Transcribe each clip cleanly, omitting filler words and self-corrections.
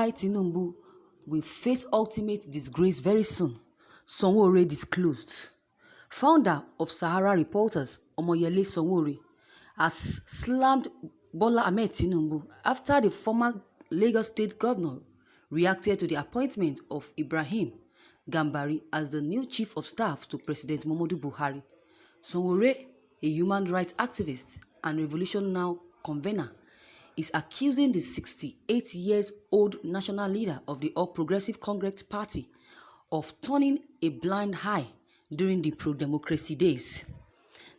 why Tinubu will face ultimate disgrace very soon, Sowore disclosed. Founder of Sahara Reporters, Omoyele Sowore, has slammed Bola Ahmed Tinubu after the former Lagos State Governor reacted to the appointment of Ibrahim Gambari as the new Chief of Staff to President Muhammadu Buhari. Sowore, a human rights activist and Revolution Now convener, is accusing the 68-year-old national leader of the All Progressive Congress Party of turning a blind eye during the pro-democracy days.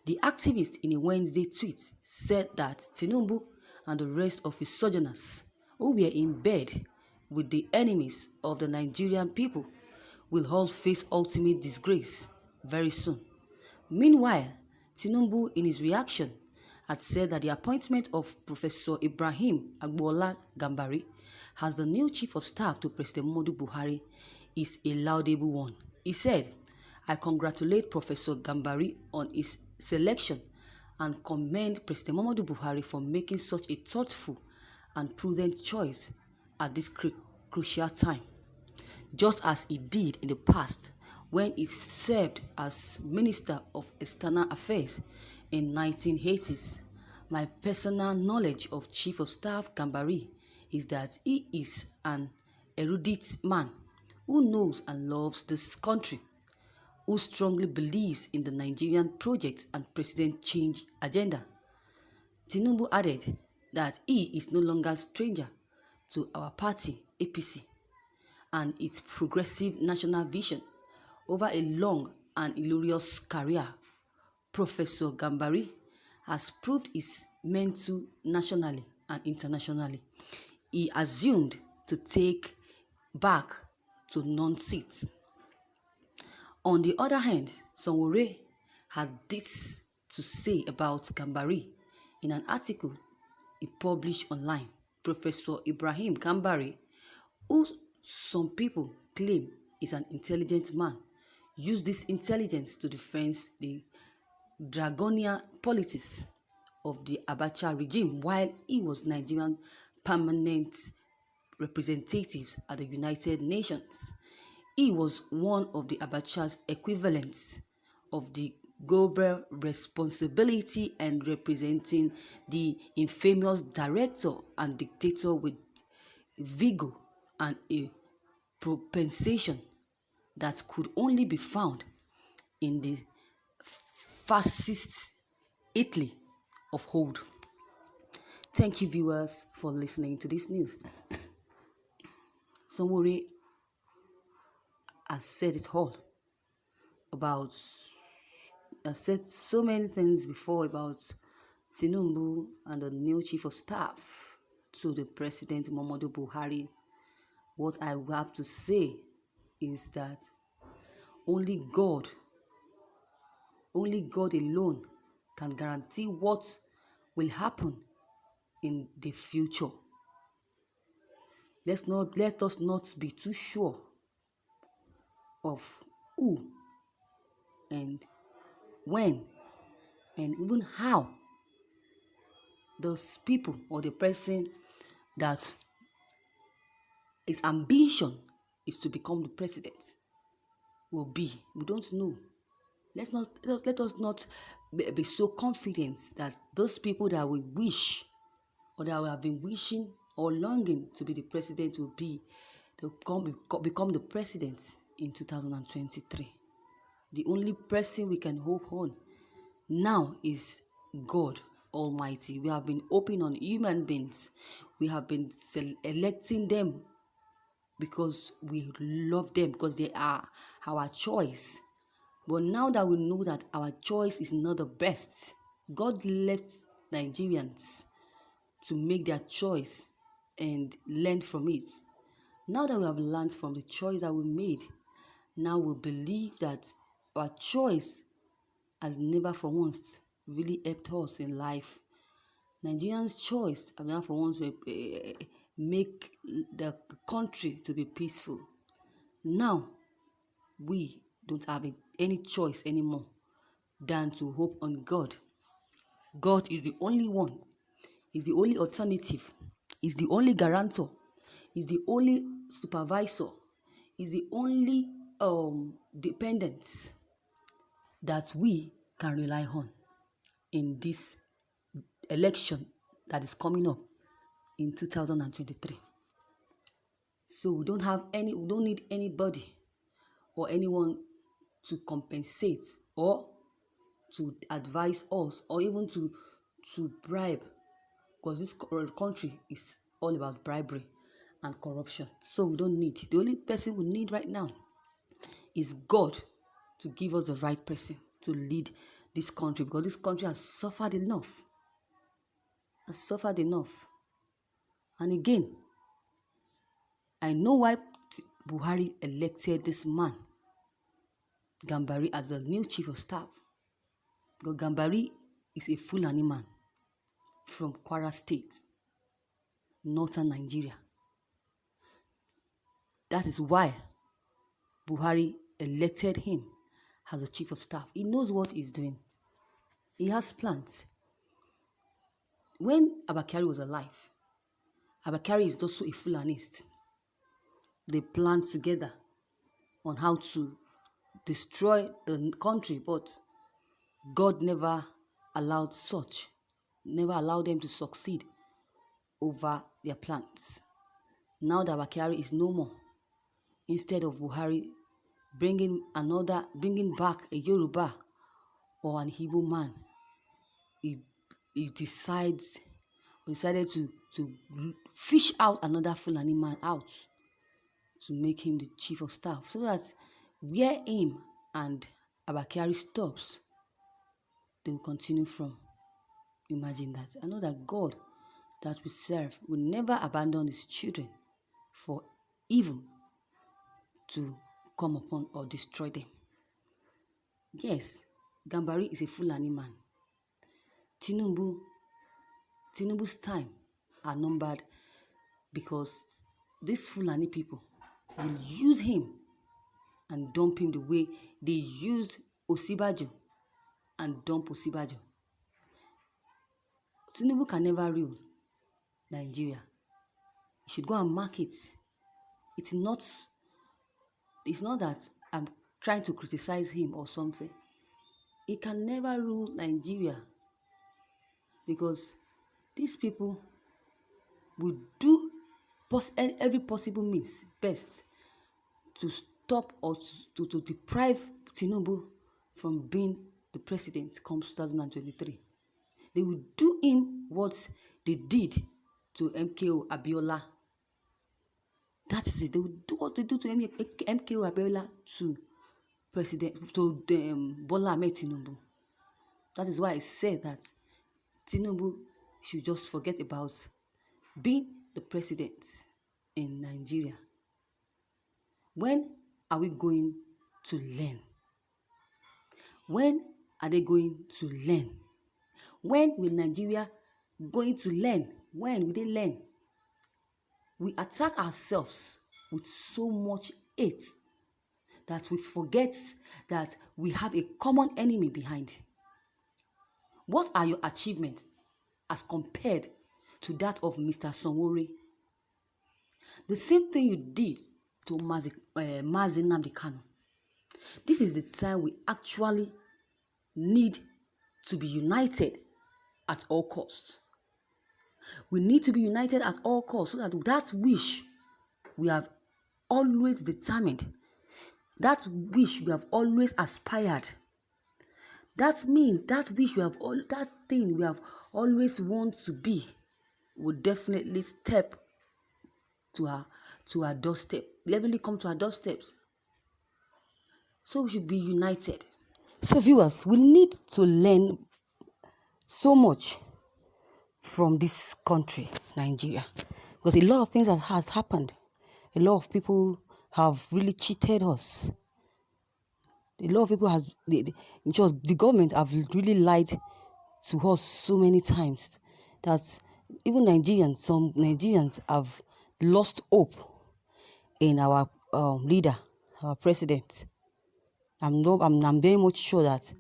The activist, in a Wednesday tweet, said that Tinubu and the rest of his sojourners who were in bed with the enemies of the Nigerian people will all face ultimate disgrace very soon. Meanwhile, Tinubu, in his reaction, had said that the appointment of Professor Ibrahim Agbola Gambari as the new Chief of Staff to President Muhammadu Buhari is a laudable one. He said, "I congratulate Professor Gambari on his selection and commend President Muhammadu Buhari for making such a thoughtful and prudent choice at this crucial time, just as he did in the past when he served as Minister of External Affairs in 1980s. My personal knowledge of Chief of Staff Gambari is that he is an erudite man who knows and loves this country, who strongly believes in the Nigerian project and president change agenda." Tinubu added that he is no longer a stranger to our party, APC, and its progressive national vision. Over a long and illustrious career, Professor Gambari has proved his mentor nationally and internationally. He assumed to take back to non-seats. On the other hand, Sowore had this to say about Gambari in an article he published online. Professor Ibrahim Gambari, who some people claim is an intelligent man, used this intelligence to defend the draconian politics of the Abacha regime while he was Nigerian permanent representative at the United Nations. He was one of the Abacha's equivalents of the global responsibility and representing the infamous director and dictator with vigor and a propensation that could only be found in the fascist Italy of old. Thank you, viewers, for listening to this news. Sowore has said it all about, has said so many things before about Tinubu and the new Chief of Staff to the President Muhammadu Buhari. What I have to say is that only God alone can guarantee what will happen in the future. Let us not be too sure of who and when and even how those people or the person that his ambition is to become the president will be. We don't know. Let us not be so confident that those people that we wish or that we have been wishing or longing to be the president will become the president in 2023. The only person we can hope on now is God Almighty. We have been hoping on human beings. We have been electing them because we love them, because they are our choice. But now that we know that our choice is not the best, God left Nigerians to make their choice and learn from it. Now that we have learned from the choice that we made, now we believe that our choice has never for once really helped us in life. Nigerians' choice has never for once make the country to be peaceful. Now, we don't have any choice anymore than to hope on God. God is the only one, is the only alternative, is the only guarantor, is the only supervisor, is the only dependent that we can rely on in this election that is coming up in 2023. So we don't need anybody or anyone to compensate or to advise us or even to bribe, because this country is all about bribery and corruption. So we don't need. The only person we need right now is God to give us the right person to lead this country, because this country has suffered enough. And again, I know why Buhari elected this man, Gambari, as the new chief of staff. Because Gambari is a Fulani man from Kwara State, northern Nigeria. That is why Buhari elected him as the chief of staff. He knows what he's doing. He has plans. When Abakari was alive, Abakari is also a Fulanist. They planned together on how to destroy the country, but God never allowed them to succeed over their plans. Now that Abakari is no more, instead of Buhari bringing back a Yoruba or an Igbo man, he decided to fish out another Fulani man out to make him the chief of staff, so that where him and Abakari stops, they will continue from. Imagine that. I know that God that we serve will never abandon his children for evil to come upon or destroy them. Yes, Gambari is a Fulani man. Tinubu's time are numbered, because these Fulani people will use him and dump him the way they used Osibajo and dump Osibajo. Tinubu can never rule Nigeria. He should go and mark it. It's not that I'm trying to criticize him or something. He can never rule Nigeria, because these people will do every possible means best to stop or to deprive Tinubu from being the president come 2023. They will do him what they did to MKO Abiola. That is it. They will do what they do to MKO Abiola to Bola Ahmed Tinubu. That is why I said that Tinubu should just forget about being the president in Nigeria. When are we going to learn? When are they going to learn? When will Nigeria going to learn? When will they learn? We attack ourselves with so much hate that we forget that we have a common enemy behind. What are your achievements as compared to that of Mr. Sowore? The same thing you did to Mazi Nnamdi Kanu. This is the time we actually need to be united at all costs. We need to be united at all costs, so that wish we have always determined, that wish we have always aspired, that thing we have always wanted to be, will definitely step to our doorstep. Definitely come to our doorsteps. So we should be united. So viewers, we need to learn so much from this country, Nigeria, because a lot of things has happened. A lot of people have really cheated us. A lot of people the government have really lied to us so many times that even some Nigerians have lost hope in our leader, our president. I'm very much sure that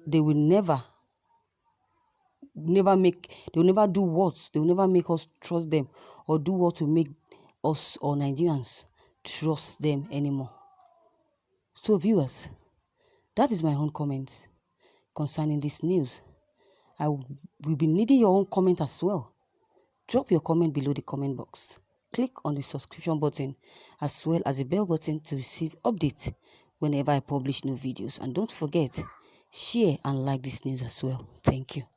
they will never make us trust them or do what will make us or Nigerians trust them anymore. So viewers, that is my own comment concerning this news. I will be needing your own comment as well. Drop your comment below the comment box. Click on the subscription button as well as the bell button to receive updates whenever I publish new videos. And don't forget, share and like this news as well. Thank you.